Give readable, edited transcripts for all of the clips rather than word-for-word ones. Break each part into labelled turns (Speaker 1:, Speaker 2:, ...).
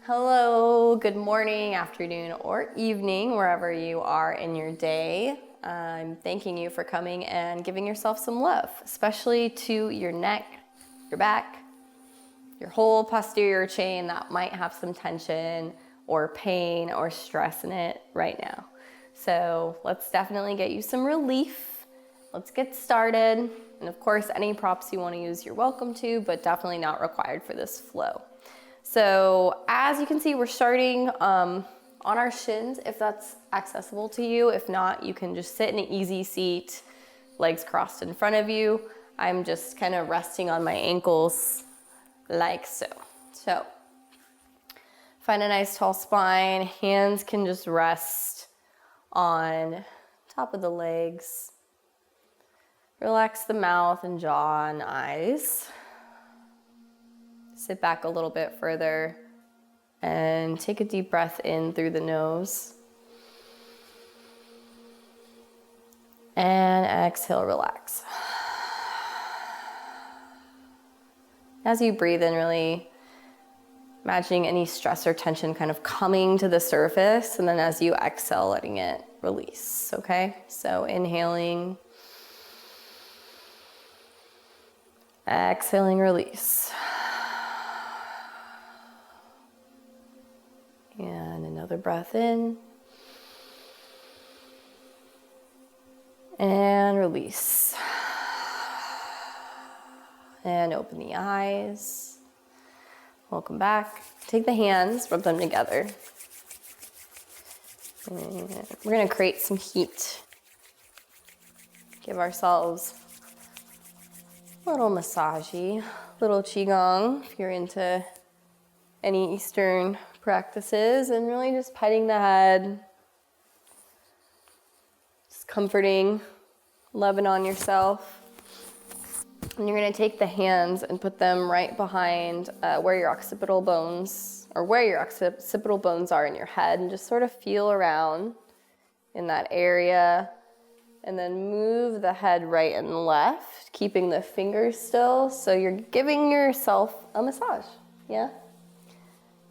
Speaker 1: Hello, good morning, afternoon, or evening, wherever you are in your day. I'm thanking you for coming and giving yourself some love, especially to your neck, your back, your whole posterior chain that might have some tension or pain or stress in it right now. So let's definitely get you some relief. Let's get started. And of course, any props you want to use, you're welcome to, but definitely not required for this flow. So as you can see, we're starting on our shins, if that's accessible to you. If not, you can just sit in an easy seat, legs crossed in front of you. I'm just kind of resting on my ankles like so. So find a nice tall spine. Hands can just rest on top of the legs. Relax the mouth and jaw and eyes. Sit back a little bit further and take a deep breath in through the nose. And exhale, relax. As you breathe in, really imagining any stress or tension kind of coming to the surface, and then as you exhale, letting it release, okay? So inhaling, exhaling, release. And another breath in. And release. And open the eyes. Welcome back. Take the hands, rub them together. And we're going to create some heat. Give ourselves a little massagey, little qigong if you're into any Eastern practices, and really just petting the head, just comforting, loving on yourself. And you're going to take the hands and put them right behind where your occipital bones are in your head, and just sort of feel around in that area, and then move the head right and left, keeping the fingers still, so you're giving yourself a massage. Yeah?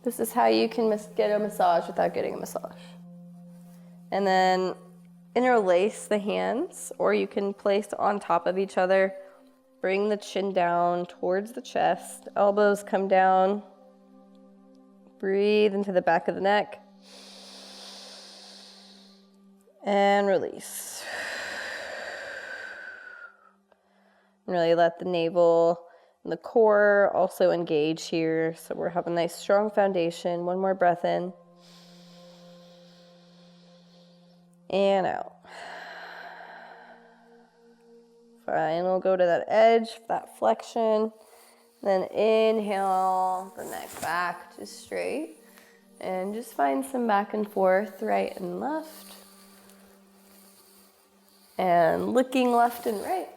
Speaker 1: This is how you can get a massage without getting a massage. And then interlace the hands, or you can place on top of each other. Bring the chin down towards the chest. Elbows come down. Breathe into the back of the neck. And release. And really let the navel and the core also engage here. So we're having a nice strong foundation. One more breath in. And out. Fine, we'll go to that edge, that flexion. Then inhale the neck back to straight. And just find some back and forth, right and left. And looking left and right.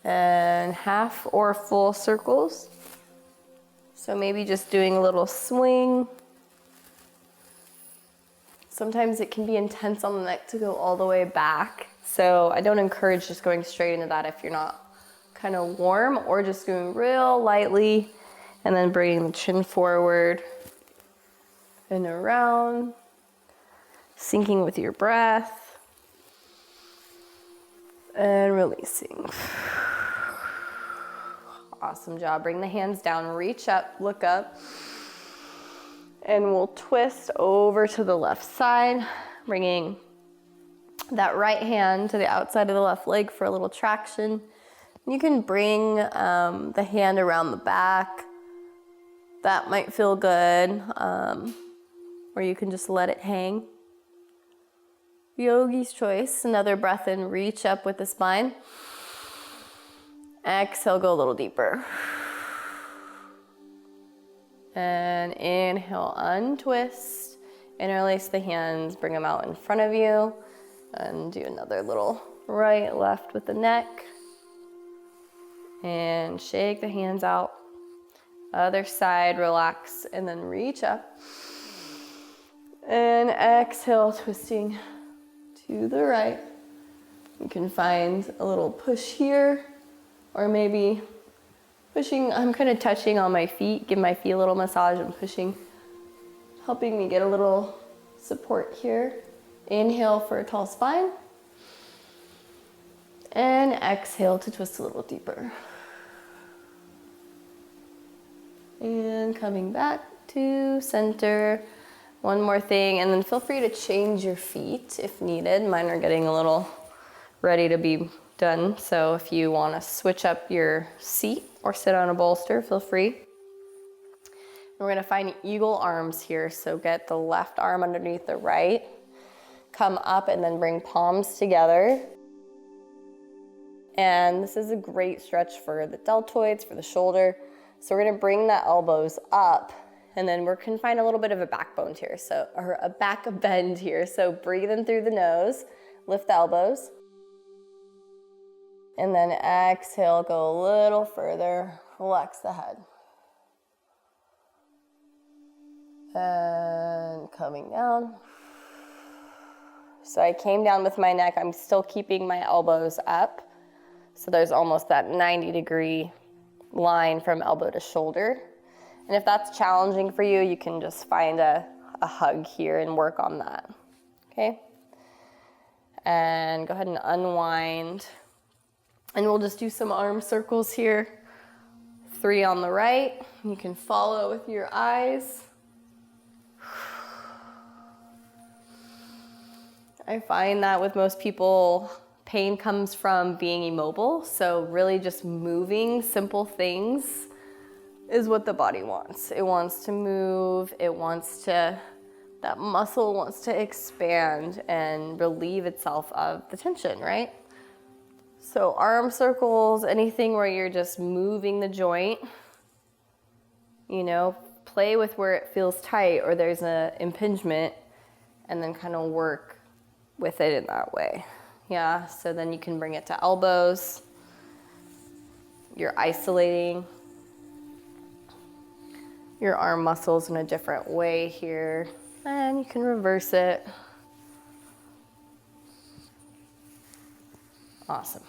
Speaker 1: And half or full circles. So maybe just doing a little swing. Sometimes it can be intense on the neck to go all the way back. So I don't encourage just going straight into that if you're not kind of warm, or just doing real lightly and then bringing the chin forward and around, syncing with your breath and releasing. Awesome job. Bring the hands down, reach up, look up, and we'll twist over to the left side, bringing that right hand to the outside of the left leg for a little traction. You can bring the hand around the back. That might feel good, or you can just let it hang. Yogi's choice. Another breath in, reach up with the spine. Exhale, go a little deeper. And inhale, untwist. Interlace the hands, bring them out in front of you. And do another little right, left with the neck. And shake the hands out. Other side, relax, and then reach up. And exhale, twisting to the right. You can find a little push here Or maybe pushing, I'm kind of touching on my feet, give my feet a little massage and pushing, helping me get a little support here. Inhale for a tall spine. And exhale to twist a little deeper. And coming back to center. One more thing, and then feel free to change your feet if needed. Mine are getting a little ready to be done. So if you want to switch up your seat or sit on a bolster, feel free. We're going to find eagle arms here. So get the left arm underneath the right. Come up and then bring palms together. And this is a great stretch for the deltoids, for the shoulder. So we're gonna bring the elbows up, and then we're gonna find a little bit of a backbone here, or a back bend here. So breathe in through the nose, lift the elbows. And then exhale, go a little further, relax the head. And coming down. So I came down with my neck, I'm still keeping my elbows up. So there's almost that 90-degree line from elbow to shoulder. And if that's challenging for you, you can just find a hug here and work on that, okay? And go ahead and unwind. And we'll just do some arm circles here. 3 on the right. You can follow with your eyes. I find that with most people, pain comes from being immobile, so really just moving simple things is what the body wants. It wants to move, that muscle wants to expand and relieve itself of the tension, right? So arm circles, anything where you're just moving the joint, play with where it feels tight or there's an impingement, and then kind of work with it in that way. Yeah, so then you can bring it to elbows. You're isolating your arm muscles in a different way here. And you can reverse it. Awesome.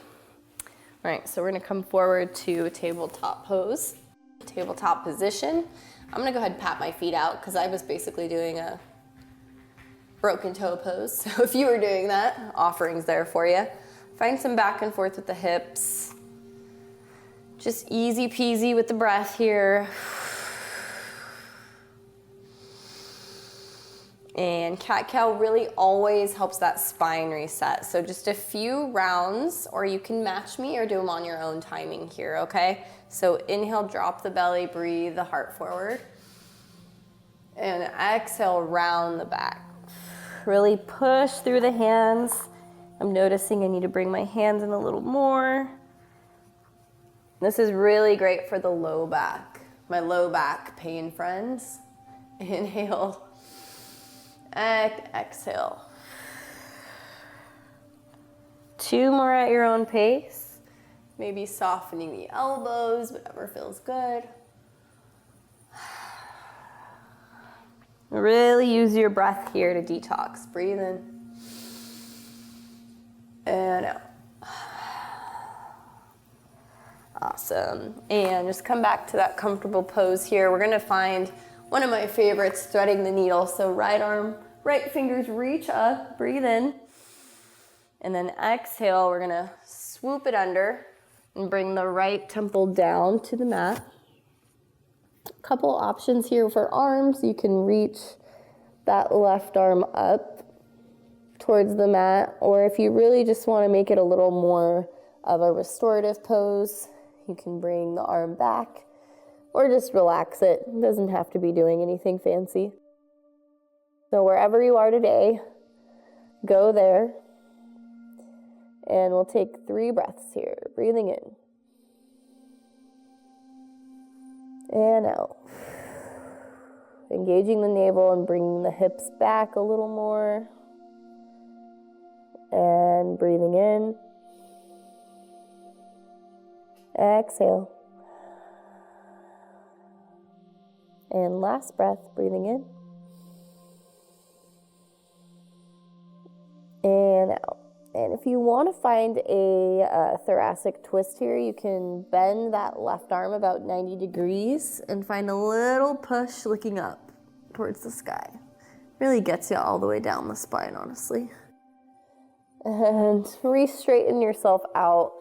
Speaker 1: All right, so we're gonna come forward to tabletop pose, tabletop position. I'm gonna go ahead and pat my feet out because I was basically doing a broken toe pose. So if you were doing that, offerings there for you. Find some back and forth with the hips. Just easy peasy with the breath here. And cat-cow really always helps that spine reset. So just a few rounds, or you can match me or do them on your own timing here, okay? So inhale, drop the belly, breathe the heart forward. And exhale, round the back. Really push through the hands. I'm noticing I need to bring my hands in a little more. This is really great for the low back. My low back pain friends. Inhale. Exhale. 2 more at your own pace. Maybe softening the elbows, whatever feels good. Really use your breath here to detox. Breathe in and out. Awesome. And just come back to that comfortable pose here. We're gonna find one of my favorites, threading the needle. So right arm, right fingers reach up, breathe in. And then exhale, we're gonna swoop it under and bring the right temple down to the mat. Couple options here for arms. You can reach that left arm up towards the mat, or if you really just want to make it a little more of a restorative pose, you can bring the arm back or just relax it. It doesn't have to be doing anything fancy. So wherever you are today, go there, and we'll take 3 breaths here. Breathing in and out. Engaging the navel and bringing the hips back a little more. And breathing in. Exhale. And last breath, breathing in. And out. spine. If you want to find a thoracic twist here, you can bend that left arm about 90 degrees and find a little push looking up towards the sky. Really gets you all the way down the spine, honestly. And re-straighten yourself out.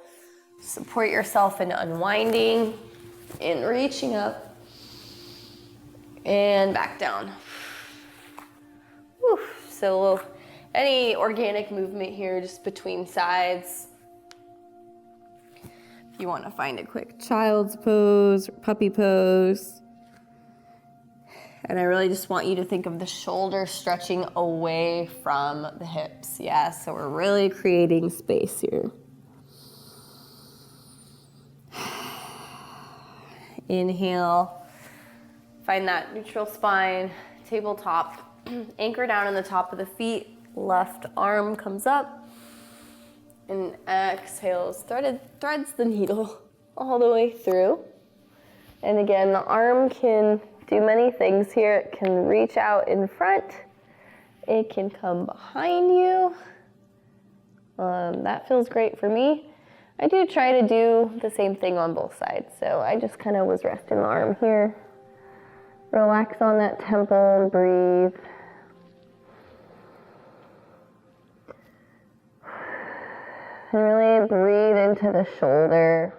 Speaker 1: Support yourself in unwinding and reaching up and back down. Whew. So any organic movement here just between sides. If you want to find a quick child's pose or puppy pose. And I really just want you to think of the shoulders stretching away from the hips. Yeah, so we're really creating space here. Inhale. Find that neutral spine, tabletop. Anchor down in the top of the feet. Left arm comes up. And exhales, threads the needle all the way through. And again, the arm can do many things here. It can reach out in front. It can come behind you. That feels great for me. I do try to do the same thing on both sides. So I just kind of was resting the arm here. Relax on that temple and breathe. And really breathe into the shoulder.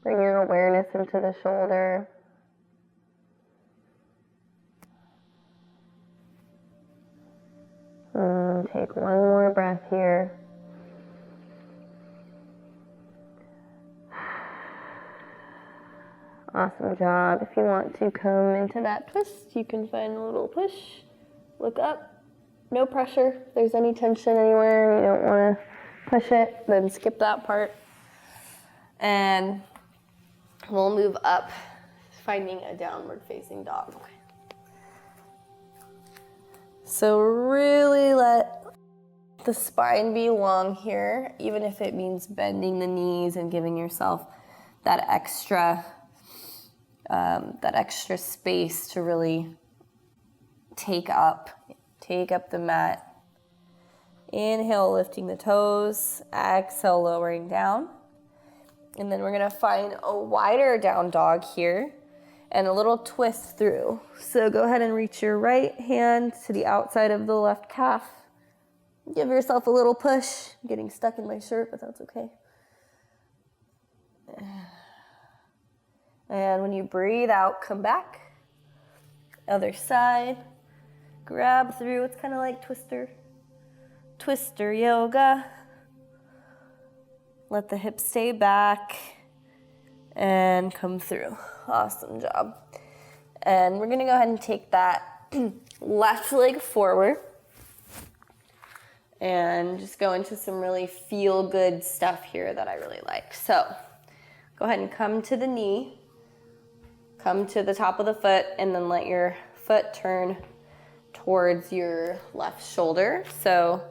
Speaker 1: Bring your awareness into the shoulder. Take one more breath here. Awesome job. If you want to come into that twist, you can find a little push. Look up. No pressure. If there's any tension anywhere, you don't want to push it, then skip that part. And we'll move up, finding a downward facing dog. So really let the spine be long here, even if it means bending the knees and giving yourself that extra space to really take up the mat. Inhale, lifting the toes. Exhale, lowering down. And then we're gonna find a wider down dog here and a little twist through. So go ahead and reach your right hand to the outside of the left calf. Give yourself a little push. I'm getting stuck in my shirt, but that's okay. And when you breathe out, come back. Other side. Grab through. It's kind of like twister yoga. Let the hips stay back and come through. Awesome job. And we're gonna go ahead and take that left leg forward and just go into some really feel good stuff here that I really like. So go ahead and come to the knee, come to the top of the foot, and then let your foot turn towards your left shoulder. So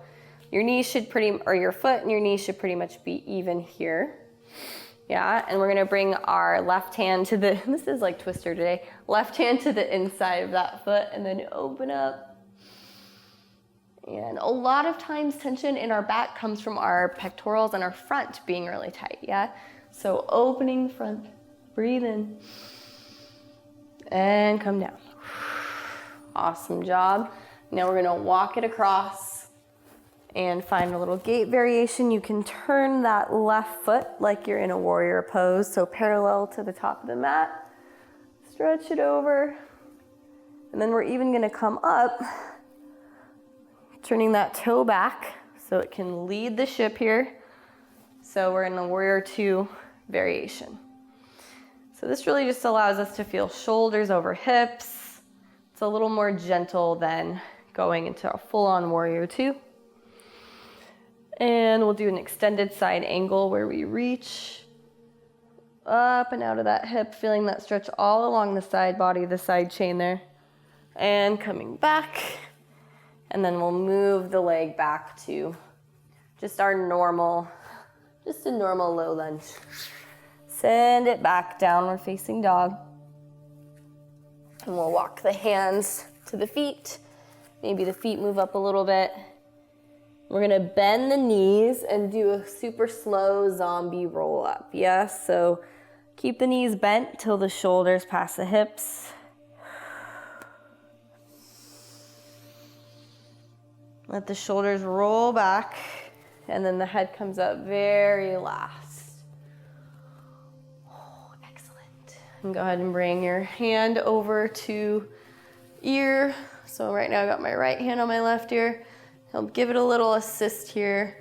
Speaker 1: your knee should your foot and your knee should pretty much be even here. Yeah, and we're gonna bring our left hand to the, this is like twister today, left hand to the inside of that foot and then open up. And a lot of times tension in our back comes from our pectorals and our front being really tight, yeah? So opening the front, breathe in, and come down. Awesome job. Now we're gonna walk it across and find a little gait variation. You can turn that left foot like you're in a warrior pose, so parallel to the top of the mat. Stretch it over. And then we're even gonna come up, turning that toe back so it can lead the ship here. So we're in the warrior 2 variation. So this really just allows us to feel shoulders over hips. It's a little more gentle than going into a full-on warrior 2. And we'll do an extended side angle where we reach up and out of that hip, feeling that stretch all along the side body, the side chain there. And coming back. And then we'll move the leg back to just a normal low lunge. Send it back, downward facing dog. And we'll walk the hands to the feet. Maybe the feet move up a little bit. We're gonna bend the knees and do a super slow zombie roll up. Yes, so keep the knees bent till the shoulders pass the hips. Let the shoulders roll back, and then the head comes up very last. Oh, excellent. And go ahead and bring your hand over to ear. So right now I got my right hand on my left ear. I'll give it a little assist here,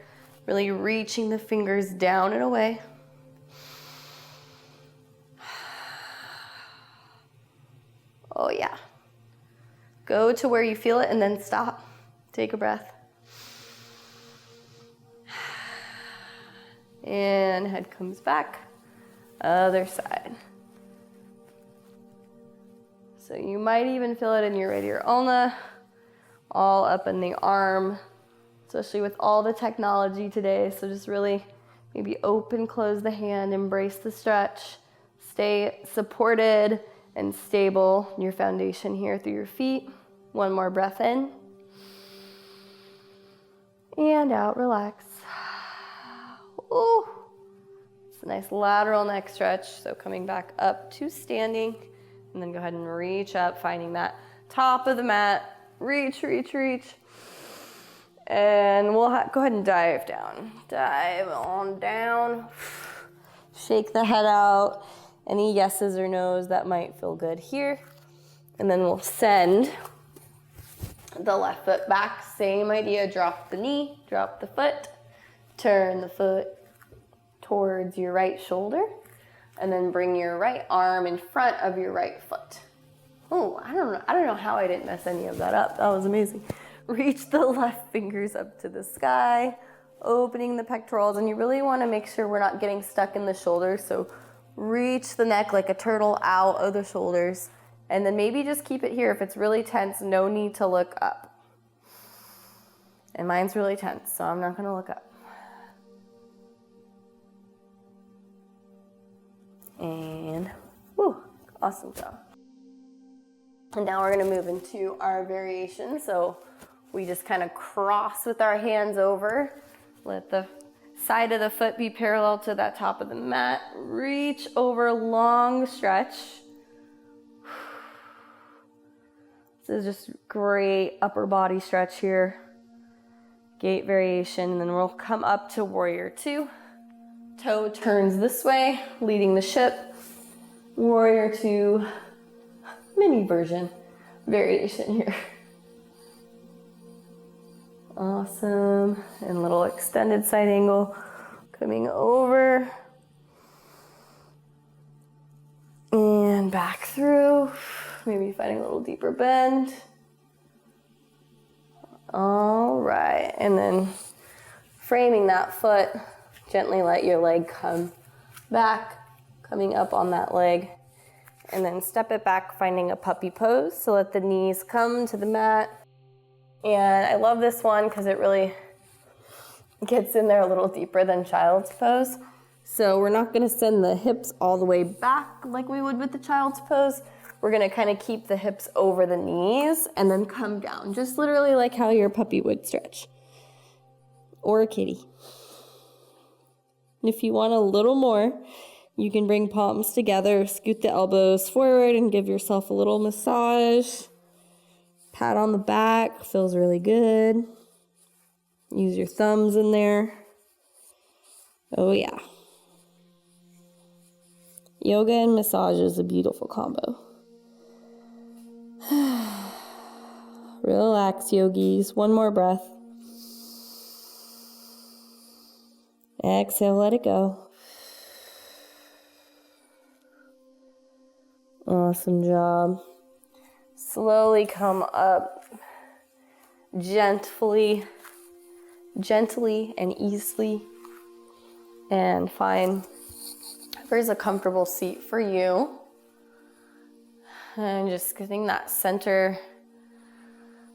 Speaker 1: really reaching the fingers down and away. Oh yeah. Go to where you feel it and then stop. Take a breath. And head comes back. Other side. So you might even feel it in your radial ulna, all up in the arm, especially with all the technology today. So just really maybe open, close the hand, embrace the stretch. Stay supported and stable in your foundation here through your feet. One more breath in. And out, relax. Ooh. It's a nice lateral neck stretch. So coming back up to standing, and then go ahead and reach up, finding that top of the mat. Reach, reach, reach. And we'll go ahead and dive down. Dive on down. Shake the head out. Any yeses or nos that might feel good here. And then we'll send the left foot back. Same idea, drop the knee, drop the foot. Turn the foot towards your right shoulder. And then bring your right arm in front of your right foot. Oh, I don't know how I didn't mess any of that up. That was amazing. Reach the left fingers up to the sky, opening the pectorals, and you really want to make sure we're not getting stuck in the shoulders. So reach the neck like a turtle out of the shoulders, and then maybe just keep it here. If it's really tense, no need to look up. And mine's really tense, so I'm not going to look up. And, whew, awesome job. And now we're going to move into our variation. So we just kind of cross with our hands over. Let the side of the foot be parallel to that top of the mat. Reach over, long stretch. This is just great upper body stretch here. Gate variation, and then we'll come up to warrior two. Toe turns this way, leading the ship. Warrior two. Mini version variation here. Awesome. And little extended side angle coming over and back through. Maybe finding a little deeper bend. All right. And then framing that foot, gently let your leg come back, coming up on that leg. And then step it back, finding a puppy pose. So let the knees come to the mat. And I love this one because it really gets in there a little deeper than child's pose. So we're not going to send the hips all the way back like we would with the child's pose. We're going to kind of keep the hips over the knees and then come down. Just literally like how your puppy would stretch. Or a kitty. And if you want a little more, you can bring palms together, scoot the elbows forward, and give yourself a little massage. Pat on the back, feels really good. Use your thumbs in there. Oh yeah. Yoga and massage is a beautiful combo. Relax, yogis. One more breath. Exhale, let it go. Awesome job. Slowly come up gently and easily, and find where's a comfortable seat for you. And just getting that center,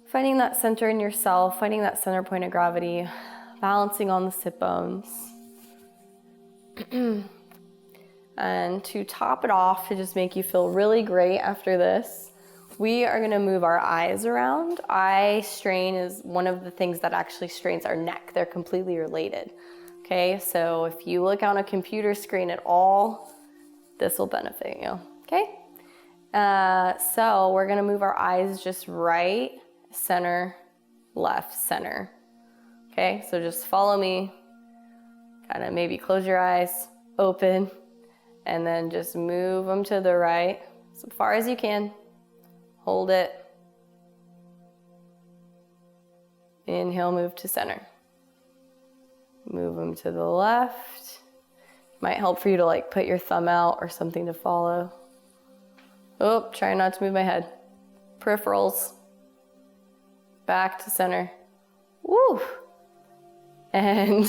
Speaker 1: finding that center in yourself, finding that center point of gravity, balancing on the sit bones. And to top it off, to just make you feel really great after this, we are gonna move our eyes around. Eye strain is one of the things that actually strains our neck. They're completely related. Okay, so if you look on a computer screen at all, this will benefit you, okay? So we're gonna move our eyes just right, center, left, center. Okay, so just follow me. Kind of maybe close your eyes, open, and then just move them to the right as far as you can. Hold it. Inhale, move to center. Move them to the left. Might help for you to like put your thumb out or something to follow. Oh, try not to move my head. Peripherals. Back to center. Woo! And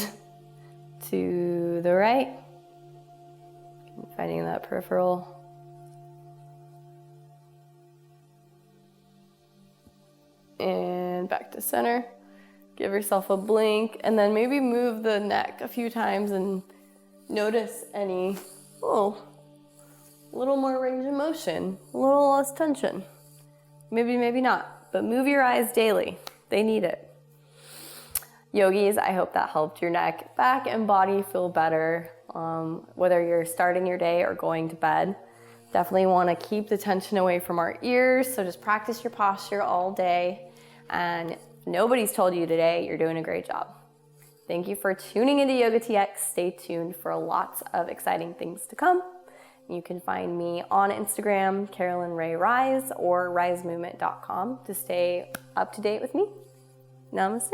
Speaker 1: to the right. Finding that peripheral. And back to center. Give yourself a blink and then maybe move the neck a few times and notice any, a little more range of motion, a little less tension. Maybe not, but move your eyes daily. They need it. Yogis, I hope that helped your neck, back, and body feel better, whether you're starting your day or going to bed. Definitely want to keep the tension away from our ears, so just practice your posture all day. And if nobody's told you today, you're doing a great job. Thank you for tuning into Yoga TX. Stay tuned for lots of exciting things to come. You can find me on Instagram, Carolyn Ray Rise, or risemovement.com to stay up to date with me. Namaste.